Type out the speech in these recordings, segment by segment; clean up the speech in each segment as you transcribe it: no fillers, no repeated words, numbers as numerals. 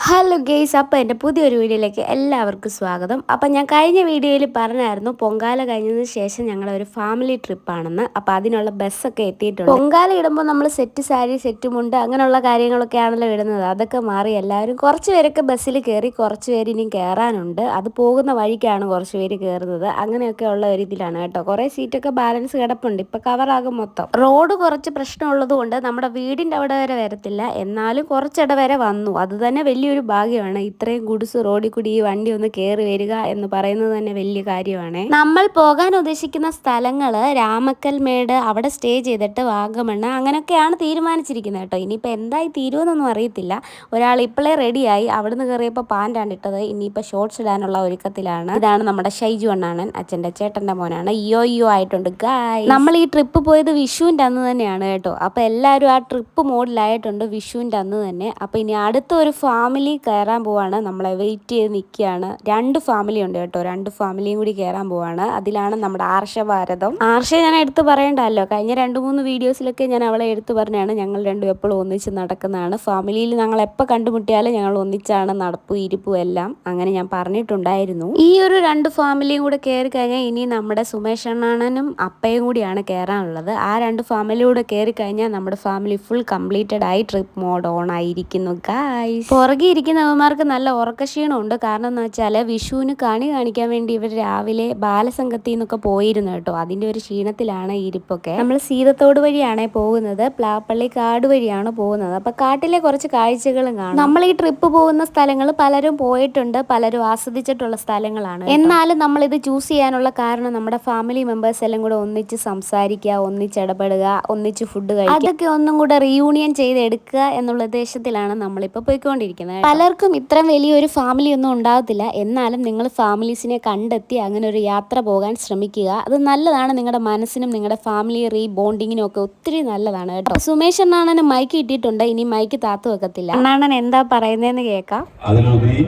Hello guys, അപ്പോൾ എൻ്റെ പുതിയൊരു വീഡിയോയിലേക്ക് എല്ലാവർക്കും സ്വാഗതം. അപ്പം ഞാൻ കഴിഞ്ഞ വീഡിയോയിൽ പറഞ്ഞായിരുന്നു പൊങ്കാല കഴിഞ്ഞതിന് ശേഷം ഞങ്ങളൊരു ഫാമിലി ട്രിപ്പാണെന്ന്. അപ്പോൾ അതിനുള്ള ബസ്സൊക്കെ എത്തിയിട്ടുണ്ട്. പൊങ്കാല ഇടുമ്പോൾ നമ്മൾ സെറ്റ് സാരി, സെറ്റ് മുണ്ട് അങ്ങനെയുള്ള കാര്യങ്ങളൊക്കെ ആണല്ലോ ഇടുന്നത്. അതൊക്കെ മാറി എല്ലാവരും കുറച്ച് പേരൊക്കെ ബസ്സിൽ കയറി, കുറച്ച് പേര് ഇനിയും കയറാനുണ്ട്. അത് പോകുന്ന വഴിക്കാണ് കുറച്ച് പേര് കയറുന്നത്. അങ്ങനെയൊക്കെ ഉള്ള ഒരു ഇതിലാണ് കേട്ടോ. കുറേ സീറ്റൊക്കെ ബാലൻസ് കിടപ്പുണ്ട്. ഇപ്പോൾ കവറാകും മൊത്തം. റോഡ് കുറച്ച് പ്രശ്നമുള്ളത് കൊണ്ട് നമ്മുടെ വീടിൻ്റെ അവിടെ വരെ വരത്തില്ല, എന്നാലും കുറച്ചിട വരെ വന്നു. അത് തന്നെ വലിയൊരു ഭാഗ്യമാണ്. ഇത്രയും ഗുഡ്സ് റോഡിൽ കൂടി ഈ വണ്ടി ഒന്ന് കയറി വരിക എന്ന് പറയുന്നത് തന്നെ വലിയ കാര്യമാണ്. നമ്മൾ പോകാൻ ഉദ്ദേശിക്കുന്ന സ്ഥലങ്ങൾ രാമക്കൽമേട്, അവിടെ സ്റ്റേ ചെയ്തിട്ട് വാഗമണ് അങ്ങനെയൊക്കെയാണ് തീരുമാനിച്ചിരിക്കുന്നത് കേട്ടോ. ഇനിയിപ്പോൾ എന്തായി തീരുമെന്നൊന്നും അറിയത്തില്ല. ഒരാൾ ഇപ്പോഴേ റെഡിയായി, അവിടുന്ന് കയറിയപ്പോൾ പാൻ്റാണ് ഇട്ടത്, ഇനിയിപ്പോൾ ഷോർട്സ് ഇടാനുള്ള ഒരുക്കത്തിലാണ്. ഇതാണ് നമ്മുടെ ഷൈജു അണ്ണാണൻ, അച്ഛൻ്റെ ചേട്ടൻ്റെ മോനാണ്. യോ ആയിട്ടുണ്ട് ഗായ്. നമ്മൾ ഈ ട്രിപ്പ് പോയത് വിഷുവിൻ്റെ അന്ന് തന്നെയാണ് കേട്ടോ. അപ്പോൾ എല്ലാവരും ആ ട്രിപ്പ് മോഡിലായിട്ടുണ്ട് വിഷുവിൻ്റെ അന്ന് തന്നെ. അപ്പോൾ ഇനി അടുത്ത ഒരു ഫാമിലി കയറാൻ പോവാണ്. നമ്മളെ വെയിറ്റ് ചെയ്ത് നിൽക്കുകയാണ്. 2 ഫാമിലി ഉണ്ട് കേട്ടോ. 2 ഫാമിലിയും കൂടി കയറാൻ പോവാണ്. അതിലാണ് നമ്മുടെ ആർഷഭാരതം. ആർഷയെ ഞാൻ എടുത്ത് പറയണ്ടല്ലോ, കഴിഞ്ഞ 2-3 വീഡിയോസിലൊക്കെ ഞാൻ അവളെ എടുത്ത് പറഞ്ഞാണ്. ഞങ്ങൾ രണ്ടും എപ്പോഴും ഒന്നിച്ച് നടക്കുന്നതാണ്. ഫാമിലിയിൽ ഞങ്ങൾ എപ്പോൾ കണ്ടുമുട്ടിയാലും ഞങ്ങൾ ഒന്നിച്ചാണ് നടപ്പും ഇരിപ്പും എല്ലാം. അങ്ങനെ ഞാൻ പറഞ്ഞിട്ടുണ്ടായിരുന്നു. ഈ ഒരു 2 ഫാമിലിയും കൂടെ കയറി കഴിഞ്ഞാൽ ഇനി നമ്മുടെ സുമേഷ് അണ്ണനും അപ്പയും കൂടിയാണ് കയറാനുള്ളത്. ആ 2 ഫാമിലിയൂടെ കയറി കഴിഞ്ഞാൽ നമ്മുടെ ഫാമിലി ഫുൾ കംപ്ലീറ്റഡ് ആയി ട്രിപ്പ് മോഡ് ഓൺ ആയിരിക്കുന്നു ഗായ്സ്. പുറകെ ഇരിക്കുന്നവന്മാർക്ക് നല്ല ഉറക്കക്ഷീണമുണ്ട്. കാരണം എന്ന് വെച്ചാൽ വിഷുവിന് കണി കാണിക്കാൻ വേണ്ടി ഇവർ രാവിലെ ബാലസംഘത്തിൽ നിന്നൊക്കെ പോയിരുന്നു കേട്ടോ. അതിൻ്റെ ഒരു ക്ഷീണത്തിലാണ് ഇരിപ്പൊക്കെ. നമ്മൾ സീതത്തോട് വഴിയാണ് പോകുന്നത്, പ്ലാപ്പള്ളി കാട് വഴിയാണ് പോകുന്നത്. അപ്പോൾ കാട്ടിലെ കുറച്ച് കാഴ്ചകളും കാണാം. നമ്മൾ ഈ ട്രിപ്പ് പോകുന്ന സ്ഥലങ്ങൾ പലരും പോയിട്ടുണ്ട്, പലരും ആസ്വദിച്ചിട്ടുള്ള സ്ഥലങ്ങളാണ്. എന്നാലും നമ്മളിത് ചൂസ് ചെയ്യാനുള്ള കാരണം നമ്മുടെ ഫാമിലി മെമ്പേഴ്സ് എല്ലാം കൂടെ ഒന്നിച്ച് സംസാരിക്കുക, ഒന്നിച്ചിടപെടുക, ഒന്നിച്ച് ഫുഡ് കഴിക്കുക, അതൊക്കെ ഒന്നും കൂടെ റീയൂണിയൻ ചെയ്തെടുക്കുക എന്നുള്ള ഉദ്ദേശത്തിലാണ് നമ്മളിപ്പോൾ പോയിക്കൊണ്ടിരിക്കുന്നത്. പലർക്കും ഇത്രയും വലിയൊരു ഫാമിലി ഒന്നും ഉണ്ടാകത്തില്ല. എന്നാലും നിങ്ങൾ ഫാമിലീസിനെ കണ്ടെത്തി അങ്ങനെ ഒരു യാത്ര പോകാൻ ശ്രമിക്കുക. അത് നല്ലതാണ്. നിങ്ങളുടെ മനസ്സിനും നിങ്ങളുടെ ഫാമിലി ബോണ്ടിങ്ങിനും ഒക്കെ ഒത്തിരി നല്ലതാണ് കേട്ടോ. സുമേഷ് അണ്ണാണന് മൈക്ക് കിട്ടിയിട്ടുണ്ട്. ഇനി മൈക്ക് താത്തു വെക്കത്തില്ല. അണ്ണാണൻ എന്താ പറയുന്നതെന്ന് കേൾക്കാം. അതിലുപരി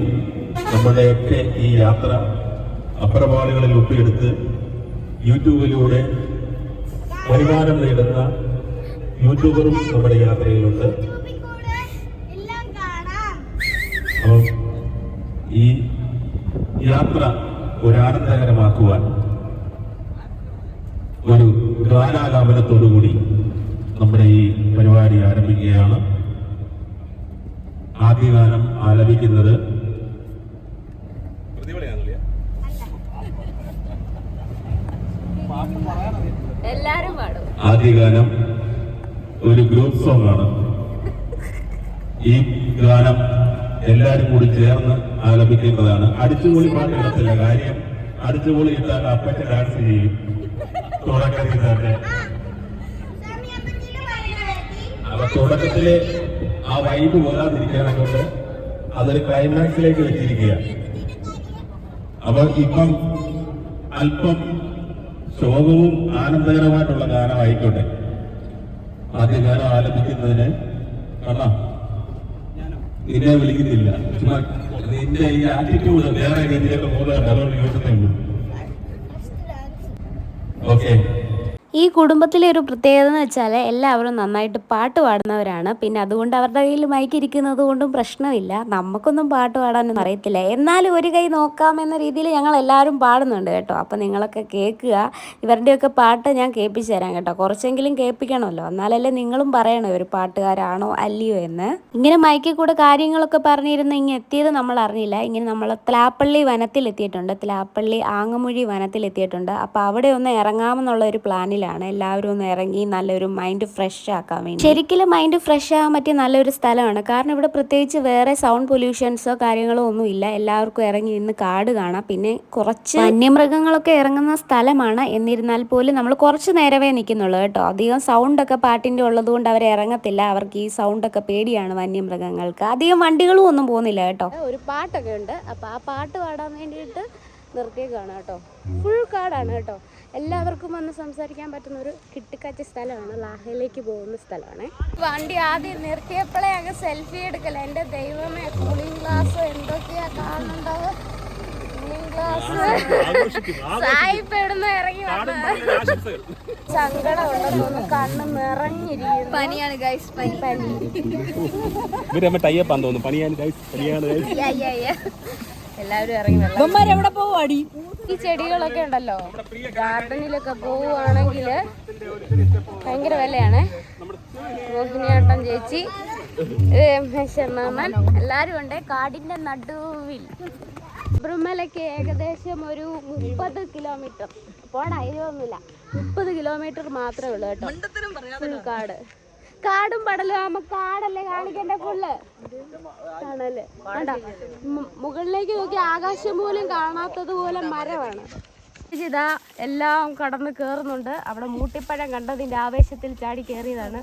നമ്മുടെയൊക്കെ ഈ യാത്ര അപ്രപാളികളിൽ ഒപ്പിയെടുത്ത് യൂട്യൂബിലൂടെ വരുമാനം നേടുന്ന യൂട്യൂബറും നമ്മുടെ യാത്രയിലുണ്ട്. ഈ യാത്ര ഒരാനന്ദകരമാക്കുവാൻ ഒരു ഗാനാലാപനത്തോടുകൂടി നമ്മുടെ ഈ പരിപാടി ആരംഭിക്കുകയാണ്. ആദ്യ ഗാനം ആലപിക്കുന്നത് ആദ്യ ഗാനം ഒരു ഗ്രൂപ്പ് സോങ് ആണ്. ഈ ഗാനം എല്ലാരും കൂടി ചേർന്ന് ആലപിക്കേണ്ടതാണ്. അടിച്ചുപൊളി പാട്ട് ഇടത്തില്ല. കാര്യം അടിച്ചുപൊളി ഇട്ടാൽ അപ്പച്ച ഡാൻസ് ചെയ്യും തുടക്കത്തിൽ തന്നെ. അപ്പൊ തുടക്കത്തില് ആ വൈബ് പോരാതിരിക്കാനെ കൊണ്ട് അതൊരു ക്ലൈമാക്സിലേക്ക് വെച്ചിരിക്കുക. അപ്പൊ ഇപ്പം അല്പം ശോകവും ആനന്ദകരമായിട്ടുള്ള ഗാനമായിക്കോട്ടെ. ആദ്യ ഗാനം ആലപിക്കുന്നതിന് കാണാം. നിന്നെ വിളിക്കുന്നില്ല, നിന്റെ ഈ ആറ്റിറ്റ്യൂഡ് വേറെ രീതിയിലൊക്കെ പോകുന്നതാണ്. അതുകൊണ്ട് ചോദിച്ചതേ ഉള്ളൂ. ഓക്കെ. ഈ കുടുംബത്തിലെ ഒരു പ്രത്യേകത എന്ന് വെച്ചാൽ എല്ലാവരും നന്നായിട്ട് പാട്ട് പാടുന്നവരാണ്. പിന്നെ അതുകൊണ്ട് അവരുടെ കയ്യിൽ മൈക്ക് ഇരിക്കുന്നത് കൊണ്ടും പ്രശ്നമില്ല. നമുക്കൊന്നും പാട്ട് പാടാനൊന്നും അറിയത്തില്ല. എന്നാലും ഒരു കൈ നോക്കാമെന്ന രീതിയിൽ ഞങ്ങൾ എല്ലാവരും പാടുന്നുണ്ട് കേട്ടോ. അപ്പോൾ നിങ്ങളൊക്കെ കേൾക്കുക. ഇവരുടെയൊക്കെ പാട്ട് ഞാൻ കേൾപ്പിച്ച് തരാം കേട്ടോ. കുറച്ചെങ്കിലും കേൾപ്പിക്കണമല്ലോ, എന്നാലല്ലേ നിങ്ങളും പറയണോ ഒരു പാട്ടുകാരാണോ അല്ലയോ എന്ന്. ഇങ്ങനെ മൈക്കിൽ കൂടെ കാര്യങ്ങളൊക്കെ പറഞ്ഞിരുന്ന് ഇങ്ങനെ എത്തിയത് നമ്മൾ അറിഞ്ഞില്ല. ഇങ്ങനെ നമ്മൾ ത്ലാപ്പള്ളി വനത്തിലെത്തിയിട്ടുണ്ട്. ത്ലാപ്പള്ളി ആങ്ങമൂഴി വനത്തിലെത്തിയിട്ടുണ്ട്. അപ്പോൾ അവിടെ ഒന്ന് ഇറങ്ങാമെന്നുള്ള ഒരു പ്ലാനിലാണ്. എല്ലാവരും ഒന്ന് ഇറങ്ങി നല്ലൊരു മൈൻഡ് ഫ്രഷ് ആക്കാൻ വേണ്ടി. ശരിക്കും മൈൻഡ് ഫ്രഷ് ആകാൻ പറ്റിയ നല്ലൊരു സ്ഥലമാണ്. കാരണം ഇവിടെ പ്രത്യേകിച്ച് വേറെ സൗണ്ട് പൊല്യൂഷൻസോ കാര്യങ്ങളോ ഒന്നും ഇല്ല. എല്ലാവർക്കും ഇറങ്ങി നിന്ന് കാട് കാണാം. പിന്നെ കുറച്ച് വന്യമൃഗങ്ങളൊക്കെ ഇറങ്ങുന്ന സ്ഥലമാണ്. എന്നിരുന്നാൽ പോലും നമ്മൾ കുറച്ച് നേരമേ നിൽക്കുന്നുള്ളൂ കേട്ടോ. അധികം സൗണ്ടൊക്കെ പാട്ടിൻ്റെ ഉള്ളത് കൊണ്ട് അവർ ഇറങ്ങത്തില്ല. അവർക്ക് ഈ സൗണ്ടൊക്കെ പേടിയാണ് വന്യമൃഗങ്ങൾക്ക്. അധികം വണ്ടികളും ഒന്നും പോകുന്നില്ല കേട്ടോ. ഒരു പാട്ടൊക്കെ ഉണ്ട്. അപ്പോൾ ആ പാട്ട് പാടാൻ വേണ്ടിയിട്ട് നിർത്തിയേക്കാണ് കേട്ടോ. ഫുൾ കാടാണ് കേട്ടോ. എല്ലാവർക്കും വന്ന് സംസാരിക്കാൻ പറ്റുന്ന ഒരു കിട്ടിക്കാച്ച സ്ഥലമാണ്. ലാഹയിലേക്ക് പോകുന്ന സ്ഥലമാണ്. വണ്ടി ആദ്യം നിർത്തിയപ്പോഴേ അങ്ങ് സെൽഫി എടുക്കല. എൻ്റെ ദൈവമേ, കൂളിംഗ് ഗ്ലാസ് എന്തൊക്കെയാ കാണുന്നുണ്ടാവുക. കൂളിംഗ് സായിപ്പ് എവിടുന്ന് ഇറങ്ങി സങ്കടം ഉണ്ടെന്ന് കണ്ണ് നിറഞ്ഞിരിക്കുന്നു. പനിയാണ് ഗൈസ്, പനി. ടൈപ്പാന്ന് തോന്നുന്നു. പനിയാണ് എല്ലാവരും ഇറങ്ങി വെള്ളം. എവിടെ പോവാടി? ഈ ചെടികളൊക്കെ ഉണ്ടല്ലോ, ഗാർഡനിലൊക്കെ പോവുകയാണെങ്കിൽ ഭയങ്കര വിലയാണ്. മോഹിനിയാട്ടം ചേച്ചി, രമേശണ്ണൻ എല്ലാവരും ഉണ്ട് കാടിന്റെ നടുവിൽ. ശബരിമലയ്ക്ക് ഏകദേശം ഒരു 30 കിലോമീറ്റർ പോടാ, ഇതൊന്നുമില്ല, 30 കിലോമീറ്റർ മാത്രമേ ഉള്ളൂ കേട്ടോ. ഫുൾ കാടും പടലും ആകുമ്പോ കാടല്ലേ കാണിക്കണ്ടേ ഫുള്ള് കാണല്ലേ. മുകളിലേക്ക് നോക്കി ആകാശം പോലും കാണാത്തതുപോലെ മരമാണ്. ഇതാ എല്ലാം കടന്ന് കേറുന്നുണ്ട്. അവിടെ മൂട്ടിപ്പഴം കണ്ടതിന്റെ ആവേശത്തിൽ ചാടി കയറിയതാണ്.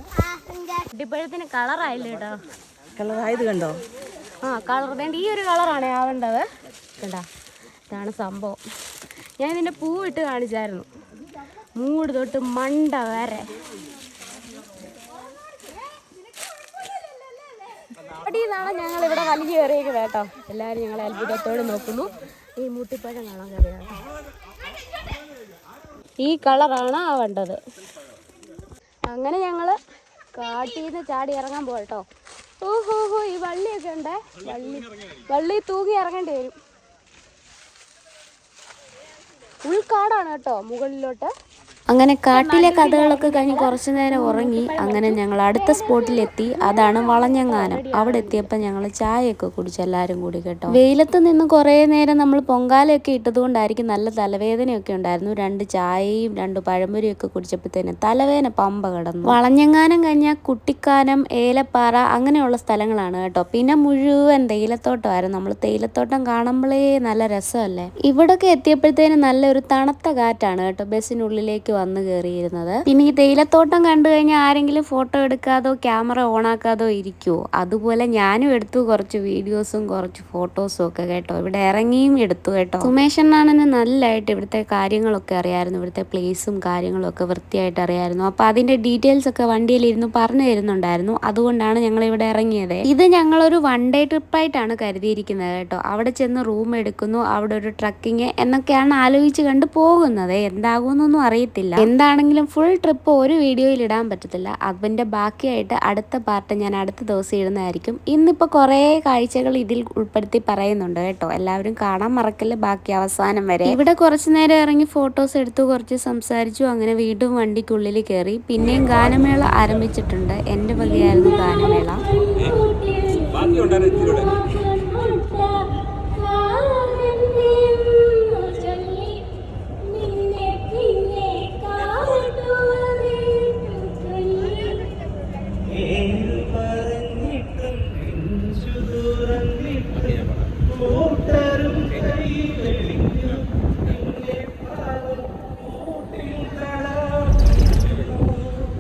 മൂട്ടിപ്പഴത്തിന് കളറായില്ല കേട്ടോ. കളറായത് കണ്ടോ? കളർ വേണ്ട, ഈ ഒരു കളറാണ് ആവേണ്ടത്. കണ്ടാ, ഇതാണ് സംഭവം. ഞാൻ ഇതിന്റെ പൂവിട്ട് കാണിച്ചായിരുന്നു, മൂട് തൊട്ട് മണ്ട വരെ. അടിയെന്നാണ് ഞങ്ങൾ ഇവിടെ വലിഞ്ഞു കയറിയേക്കുന്നത് കേട്ടോ. എല്ലാവരും ഞങ്ങളെ അത്ഭുതത്തോടെ നോക്കുന്നു. ഈ മൂട്ടിപ്പഴം കാണാൻ കയറിയാണ്. ഈ കളറാണ് ആവേണ്ടത്. അങ്ങനെ ഞങ്ങള് കാട്ടിൽ നിന്ന് ചാടി ഇറങ്ങാൻ പോകട്ടോ. ഓഹോ, ഈ വള്ളിയൊക്കെ ഉണ്ടേ, വള്ളി തൂങ്ങി ഇറങ്ങേണ്ടി വരും. ഉൾക്കാടാണ് കേട്ടോ മുകളിലോട്ട്. അങ്ങനെ കാട്ടിലെ കഥകളൊക്കെ കഴിഞ്ഞ് കുറച്ചു നേരം ഉറങ്ങി. അങ്ങനെ ഞങ്ങൾ അടുത്ത സ്പോട്ടിലെത്തി, അതാണ് വളഞ്ഞങ്ങാനം. അവിടെ എത്തിയപ്പോൾ ഞങ്ങൾ ചായയൊക്കെ കുടിച്ച് എല്ലാവരും കൂടി കേട്ടോ. വെയിലത്ത് നിന്ന് കുറേ നേരം നമ്മൾ പൊങ്കാലയൊക്കെ ഇട്ടതുകൊണ്ടായിരിക്കും നല്ല തലവേദനയൊക്കെ ഉണ്ടായിരുന്നു. 2 ചായയും 2 പഴംപൊരിയൊക്കെ കുടിച്ചപ്പോഴത്തേന് തലവേദന പമ്പ കിടന്നു. വളഞ്ഞങ്ങാനം കഴിഞ്ഞാൽ കുട്ടിക്കാനം, ഏലപ്പാറ അങ്ങനെയുള്ള സ്ഥലങ്ങളാണ് കേട്ടോ. പിന്നെ മുഴുവൻ തേയിലത്തോട്ടമായിരുന്നു. നമ്മൾ തേയിലത്തോട്ടം കാണുമ്പോഴേ നല്ല രസമല്ലേ. ഇവിടൊക്കെ എത്തിയപ്പോഴത്തേന് നല്ലൊരു തണുത്ത കാറ്റാണ് കേട്ടോ ബസ്സിനുള്ളിലേക്ക് വന്ന് കയറിയിരുന്നത്. പിന്നെ ഈ തേയിലത്തോട്ടം കണ്ടു കഴിഞ്ഞാൽ ആരെങ്കിലും ഫോട്ടോ എടുക്കാതോ ക്യാമറ ഓണാക്കാതോ ഇരിക്കുവോ? അതുപോലെ ഞാനും എടുത്തു കുറച്ച് വീഡിയോസും കുറച്ച് ഫോട്ടോസും ഒക്കെ കേട്ടോ. ഇവിടെ ഇറങ്ങിയും എടുത്തു കേട്ടോ. സുമേഷണ്ണാണെന്ന് നല്ലതായിട്ട് ഇവിടുത്തെ കാര്യങ്ങളൊക്കെ അറിയായിരുന്നു. ഇവിടുത്തെ പ്ലേസും കാര്യങ്ങളും ഒക്കെ വൃത്തിയായിട്ട് അറിയായിരുന്നു. അപ്പൊ അതിന്റെ ഡീറ്റെയിൽസ് ഒക്കെ വണ്ടിയിലിരുന്ന് പറഞ്ഞു തരുന്നുണ്ടായിരുന്നു. അതുകൊണ്ടാണ് ഞങ്ങൾ ഇവിടെ ഇറങ്ങിയത്. ഇത് ഞങ്ങളൊരു 1 ഡേ ട്രിപ്പായിട്ടാണ് കരുതിയിരിക്കുന്നത് കേട്ടോ. അവിടെ ചെന്ന് റൂം എടുക്കുന്നു, അവിടെ ഒരു ട്രക്കിങ് എന്നൊക്കെയാണ് ആലോചിച്ച് കണ്ട് പോകുന്നത്. എന്താകുമെന്നൊന്നും അറിയത്തില്ല. എന്താണെങ്കിലും ഫുൾ ട്രിപ്പ് ഒരു വീഡിയോയിൽ ഇടാൻ പറ്റത്തില്ല. അതിന്റെ ബാക്കിയായിട്ട് അടുത്ത പാർട്ട് ഞാൻ അടുത്ത ദിവസം ഇടുന്നതായിരിക്കും. ഇന്നിപ്പോൾ കുറേ കാഴ്ചകൾ ഇതിൽ ഉൾപ്പെടുത്തി പറയുന്നുണ്ട് കേട്ടോ. എല്ലാവരും കാണാൻ മറക്കല്ല ബാക്കി അവസാനം വരെ. ഇവിടെ കുറച്ചു നേരം ഇറങ്ങി ഫോട്ടോസ് എടുത്തു, കുറച്ച് സംസാരിച്ചു. അങ്ങനെ വീണ്ടും വണ്ടിക്കുള്ളിൽ കയറി. പിന്നെയും ഗാനമേള ആരംഭിച്ചിട്ടുണ്ട്. എൻ്റെ വകയായിരുന്നു ഗാനമേള.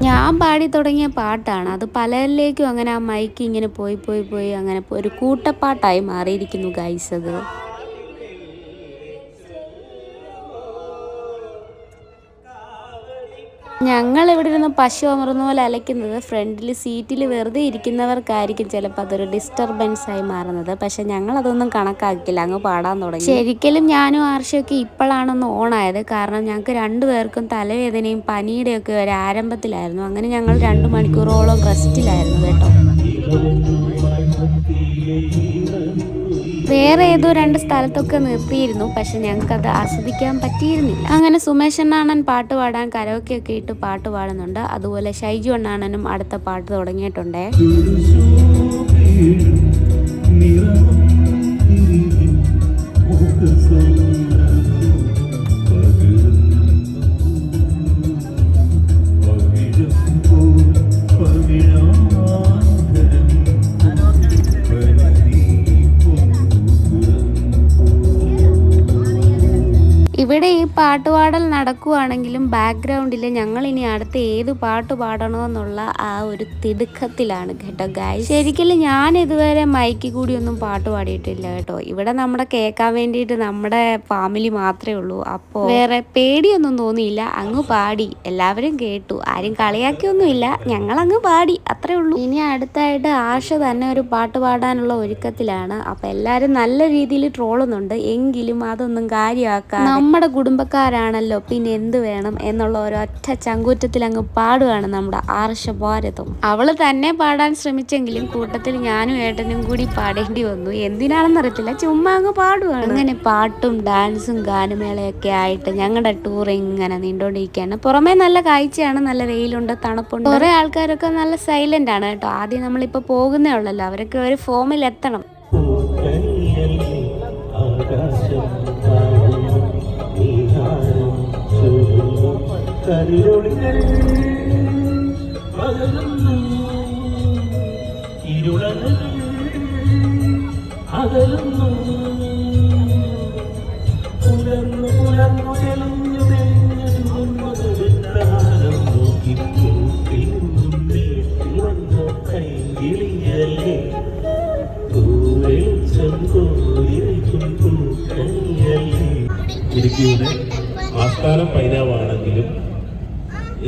ഞാൻ പാടി തുടങ്ങിയ പാട്ടാണ് അത്. പലരിലേക്കും അങ്ങനെ ആ മൈക്ക് ഇങ്ങനെ പോയി അങ്ങനെ ഒരു കൂട്ടപ്പാട്ടായി മാറിയിരിക്കുന്നു ഗൈസ്. അത് ഞങ്ങൾ ഇവിടെ ഇരുന്ന് പശു അമർന്ന പോലെ അലയ്ക്കുന്നത് ഫ്രണ്ടിൽ സീറ്റിൽ വെറുതെ ഇരിക്കുന്നവർക്കായിരിക്കും ചിലപ്പോൾ അതൊരു ഡിസ്റ്റർബൻസ് ആയി മാറുന്നത്. പക്ഷെ ഞങ്ങൾ അതൊന്നും കണക്കാക്കില്ല, അങ്ങ് പാടാൻ തുടങ്ങി. ശരിക്കലും ഞാനും ആർഷയൊക്കെ ഇപ്പോഴാണൊന്ന് ഓണായത്. കാരണം ഞങ്ങൾക്ക് 2 പേർക്കും തലവേദനയും പനിയുടെയൊക്കെ ഒരു ആരംഭത്തിലായിരുന്നു. അങ്ങനെ ഞങ്ങൾ 2 മണിക്കൂറോളം റെസ്റ്റിലായിരുന്നു കേട്ടോ. വേറെ ഏതോ 2 സ്ഥലത്തൊക്കെ നിർത്തിയിരുന്നു, പക്ഷെ ഞങ്ങൾക്കത് ആസ്വദിക്കാൻ പറ്റിയിരുന്നില്ല. അങ്ങനെ സുമേഷ് അണ്ണാണൻ പാട്ട് പാടാൻ കരോക്കെയൊക്കെ ഇട്ട് പാട്ട് പാടുന്നുണ്ട്. അതുപോലെ ഷൈജു അണ്ണാണനും അടുത്ത പാട്ട് തുടങ്ങിയിട്ടുണ്ടേ. ഇവിടെ ഈ പാട്ടുപാടൽ നടക്കുവാണെങ്കിലും ബാക്ക്ഗ്രൗണ്ടിൽ ഞങ്ങൾ ഇനി അടുത്ത് ഏത് പാട്ട് പാടണമെന്നുള്ള ആ ഒരു തിടുക്കത്തിലാണ് കേട്ടോ ഗൈസ്. ശരിക്കും ഞാൻ ഇതുവരെ മൈക്കിൽ കൂടി ഒന്നും പാട്ട് പാടിയിട്ടില്ല കേട്ടോ. ഇവിടെ നമ്മുടെ കേൾക്കാൻ വേണ്ടിയിട്ട് നമ്മുടെ ഫാമിലി മാത്രമേ ഉള്ളൂ. അപ്പോൾ വേറെ പേടിയൊന്നും തോന്നിയില്ല, അങ്ങ് പാടി, എല്ലാവരും കേട്ടു, ആരും കളിയാക്കിയൊന്നുമില്ല, ഞങ്ങളങ്ങ് പാടി, അത്രേ ഉള്ളൂ. ഇനി അടുത്തായിട്ട് ആശ തന്നെ ഒരു പാട്ട് പാടാനുള്ള ഒരുക്കത്തിലാണ്. അപ്പം എല്ലാവരും നല്ല രീതിയിൽ ട്രോളുന്നുണ്ട്, എങ്കിലും അതൊന്നും കാര്യമാക്കാം, നമ്മുടെ കുടുംബക്കാരാണല്ലോ, പിന്നെ എന്ത് വേണം എന്നുള്ള ഒരൊറ്റ ചങ്കൂറ്റത്തിൽ അങ്ങ് പാടുകയാണ് നമ്മുടെ ആർഷ ഭാരതം. അവള് തന്നെ പാടാൻ ശ്രമിച്ചെങ്കിലും കൂട്ടത്തിൽ ഞാനും ഏട്ടനും കൂടി പാടേണ്ടി വന്നു. എന്തിനാണെന്നറിയത്തില്ല, ചുമ്മാ അങ്ങ് പാടുകയാണ്. അങ്ങനെ പാട്ടും ഡാൻസും ഗാനമേളയൊക്കെ ആയിട്ട് ഞങ്ങളുടെ ടൂർ ഇങ്ങനെ നീണ്ടോണ്ടിരിക്കുകയാണ്. പുറമേ നല്ല കാഴ്ചയാണ്, നല്ല വെയിലുണ്ട്, തണുപ്പുണ്ട്. കുറെ ആൾക്കാരൊക്കെ നല്ല സൈലന്റ് ആണ് കേട്ടോ. ആദ്യം നമ്മളിപ്പോ പോകുന്നേ ഉള്ളല്ലോ, അവരൊക്കെ ഒരു ഫോമിൽ എത്തണം. ഇടുക്കിയുടെ ആസ്ഥാനം പൈനാവാണെങ്കിലും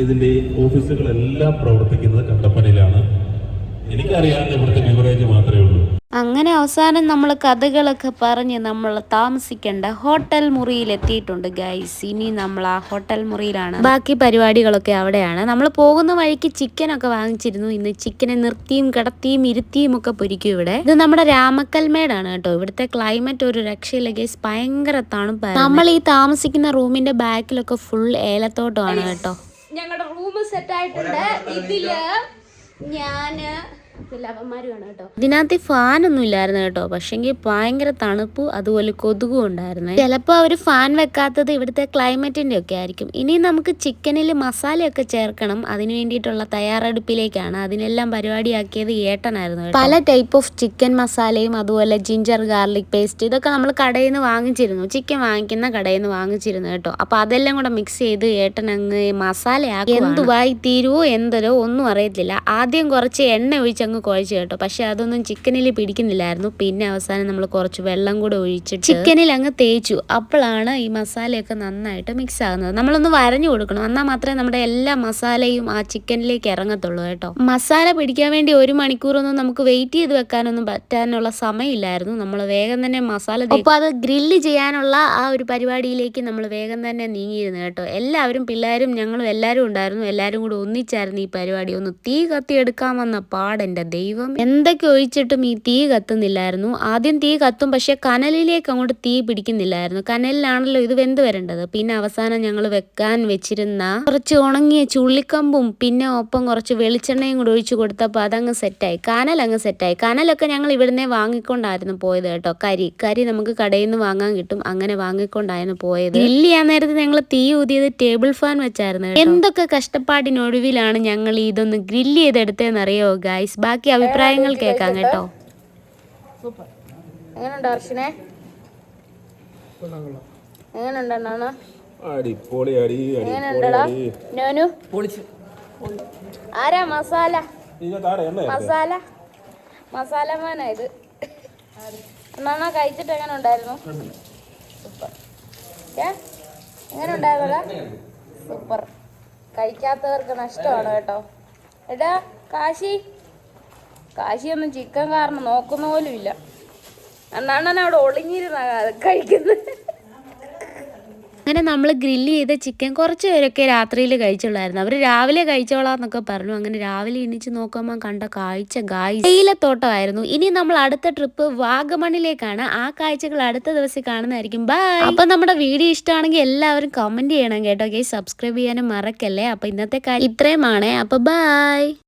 ഇതിൻ്റെ ഓഫീസുകളെല്ലാം പ്രവർത്തിക്കുന്നത് കട്ടപ്പനയിലാണ്. എനിക്കറിയാവുന്ന ഇവിടുത്തെ ബിവറേജ് മാത്രമേ ഉള്ളൂ. അങ്ങനെ അവസാനം നമ്മൾ കഥകളൊക്കെ പറഞ്ഞ് നമ്മൾ താമസിക്കേണ്ട ഹോട്ടൽ മുറിയിൽ എത്തിയിട്ടുണ്ട് ഗൈസ്. ഇനി നമ്മൾ ആ ഹോട്ടൽ മുറിയിലാണ്, ബാക്കി പരിപാടികളൊക്കെ അവിടെയാണ്. നമ്മൾ പോകുന്ന വഴിക്ക് ചിക്കനൊക്കെ വാങ്ങിച്ചിരുന്നു. ഇന്ന് ചിക്കനെ നിർത്തിയും കിടത്തിയും ഇരുത്തിയും ഒക്കെ പൊരിക്കും ഇവിടെ. ഇത് നമ്മുടെ രാമക്കൽമേടാണ് കേട്ടോ. ഇവിടുത്തെ ക്ലൈമറ്റ് ഒരു രക്ഷയില്ല ഗൈസ്, ഭയങ്കര തണുപ്പാണ്. നമ്മൾ ഈ താമസിക്കുന്ന റൂമിന്റെ ബാക്കിലൊക്കെ ഫുൾ ഏലത്തോട്ടമാണ് കേട്ടോ. ഞങ്ങളുടെ റൂം സെറ്റ് ആയിട്ടുണ്ട്. ഇതില് ഞാന് ലവന്മാരുമാണ് കേട്ടോ. ഇതിനകത്ത് ഫാനൊന്നും ഇല്ലായിരുന്നു കേട്ടോ, പക്ഷെങ്കിൽ ഭയങ്കര തണുപ്പ്, അതുപോലെ കൊതുകും ഉണ്ടായിരുന്നു. ചിലപ്പോൾ അവർ ഫാൻ വെക്കാത്തത് ഇവിടുത്തെ ക്ലൈമറ്റിന്റെ ഒക്കെ ആയിരിക്കും. ഇനി നമുക്ക് ചിക്കനിൽ മസാലയൊക്കെ ചേർക്കണം, അതിന് വേണ്ടിയിട്ടുള്ള തയ്യാറെടുപ്പിലേക്കാണ്. അതിനെല്ലാം പരിപാടിയാക്കിയത് ഏട്ടനായിരുന്നു. പല ടൈപ്പ് ഓഫ് ചിക്കൻ മസാലയും അതുപോലെ ജിഞ്ചർ ഗാർലിക് പേസ്റ്റ് ഇതൊക്കെ നമ്മൾ കടയിൽ നിന്ന് വാങ്ങിച്ചിരുന്നു, ചിക്കൻ വാങ്ങിക്കുന്ന കടയിൽ നിന്ന് വാങ്ങിച്ചിരുന്നു കേട്ടോ. അപ്പൊ അതെല്ലാം കൂടെ മിക്സ് ചെയ്ത് ഏട്ടൻ അങ്ങ് മസാലയാക്കി. എന്തുവായി തീരുവോ എന്തരോ ഒന്നും അറിയത്തില്ല. ആദ്യം കുറച്ച് എണ്ണ ഒഴിച്ച് അങ്ങ് കുഴച്ച് കേട്ടോ, പക്ഷെ അതൊന്നും ചിക്കനിൽ പിടിക്കുന്നില്ലായിരുന്നു. പിന്നെ അവസാനം നമ്മൾ കുറച്ച് വെള്ളം കൂടെ ഒഴിച്ചിട്ട് ചിക്കനിൽ അങ്ങ് തേച്ചു. അപ്പോഴാണ് ഈ മസാലയൊക്കെ നന്നായിട്ട് മിക്സ് ആകുന്നത്. നമ്മളൊന്ന് വരഞ്ഞു കൊടുക്കണം, എന്നാൽ മാത്രമേ നമ്മുടെ എല്ലാ മസാലയും ആ ചിക്കനിലേക്ക് ഇറങ്ങത്തുള്ളൂ കേട്ടോ. മസാല പിടിക്കാൻ വേണ്ടി 1 മണിക്കൂറൊന്നും നമുക്ക് വെയിറ്റ് ചെയ്ത് വെക്കാനൊന്നും പറ്റാനുള്ള സമയമില്ലായിരുന്നു. നമ്മൾ വേഗം തന്നെ മസാല അപ്പോൾ അത് ഗ്രില്ല് ചെയ്യാനുള്ള ആ ഒരു പരിപാടിയിലേക്ക് നമ്മൾ വേഗം തന്നെ നീങ്ങിയിരുന്നു കേട്ടോ. എല്ലാവരും പിള്ളേരും ഞങ്ങളും എല്ലാവരും ഉണ്ടായിരുന്നു. എല്ലാവരും കൂടെ ഒന്നിച്ചായിരുന്നു ഈ പരിപാടി. ഒന്ന് തീ കത്തി എടുക്കാൻ വന്ന പാടെൻ്റെ ദൈവം, എന്തൊക്കെ ഒഴിച്ചിട്ടും ഈ തീ കത്തുന്നില്ലായിരുന്നു. ആദ്യം തീ കത്തും, പക്ഷെ കനലിലേക്ക് അങ്ങോട്ട് തീ പിടിക്കുന്നില്ലായിരുന്നു. കനലിലാണല്ലോ ഇത് വെന്ത് വരേണ്ടത്. പിന്നെ അവസാനം ഞങ്ങൾ വെക്കാൻ വെച്ചിരുന്ന കുറച്ച് ഉണങ്ങിയ ചുള്ളിക്കമ്പും പിന്നെ ഒപ്പം കുറച്ച് വെളിച്ചെണ്ണയും കൂടെ ഒഴിച്ചു കൊടുത്തപ്പോൾ അതങ്ങ് സെറ്റായി, കനലങ്ങ് സെറ്റായി. കനലൊക്കെ ഞങ്ങൾ ഇവിടുന്ന് വാങ്ങിക്കൊണ്ടായിരുന്നു പോയത് കേട്ടോ. കരി നമുക്ക് കടയിൽ നിന്ന് വാങ്ങാൻ കിട്ടും, അങ്ങനെ വാങ്ങിക്കൊണ്ടായിരുന്നു പോയത്. ഗ്രില്ല് ചെയ്യാൻ നേരത്ത് ഞങ്ങൾ തീ ഊതിയത് ടേബിൾ ഫാൻ വെച്ചായിരുന്നു. എന്തൊക്കെ കഷ്ടപ്പാടിനൊടുവിലാണ് ഞങ്ങൾ ഇതൊന്ന് ഗ്രില്ല് ചെയ്തെടുത്തതെന്നറിയോ ഗൈസ്. ബാക്കി അഭിപ്രായങ്ങൾ കേൾക്കാം കേട്ടോ. എങ്ങനെയുണ്ട് അർഷനെ? എങ്ങനെയുണ്ടെന്നാണ്? എങ്ങനെയുണ്ടടാ നോനു? ആരാ മസാല മസാലമാനാ ഇത്? എന്നാ കഴിച്ചിട്ട് എങ്ങനെ ഉണ്ടായിരുന്നു? സൂപ്പർ. എങ്ങനെ ഉണ്ടായിരുന്നടാ? സൂപ്പർ. കഴിക്കാത്തവർക്ക് നഷ്ടമാണ് കേട്ടോ. എടാ കാശിയൊന്നും ചിക്കൻ കാരണം നോക്കുന്ന പോലും ഇല്ല. അണ്ണാണ്ണൻ അവിടെ ഒളിഞ്ഞിരുന്ന കഴിക്കുന്നത്. അങ്ങനെ നമ്മൾ ഗ്രില്ല് ചെയ്ത ചിക്കൻ കുറച്ച് പേരൊക്കെ രാത്രിയിൽ കഴിച്ചുള്ളായിരുന്നു. അവർ രാവിലെ കഴിച്ചോളാന്നൊക്കെ പറഞ്ഞു. അങ്ങനെ രാവിലെ എണീച്ച് നോക്കുമ്പോൾ കണ്ട കാഴ്ച തേയിലത്തോട്ടമായിരുന്നു. ഇനി നമ്മൾ അടുത്ത ട്രിപ്പ് വാഗമണിലേക്കാണ്. ആ കാഴ്ചകൾ അടുത്ത ദിവസം കാണുന്നതായിരിക്കും. ബൈ. അപ്പൊ നമ്മുടെ വീഡിയോ ഇഷ്ടമാണെങ്കിൽ എല്ലാവരും കമന്റ് ചെയ്യണം കേട്ടോ. സബ്സ്ക്രൈബ് ചെയ്യാനും മറക്കല്ലേ. അപ്പൊ ഇന്നത്തെ കാര്യം ഇത്രയുമാണ്. അപ്പൊ ബൈ.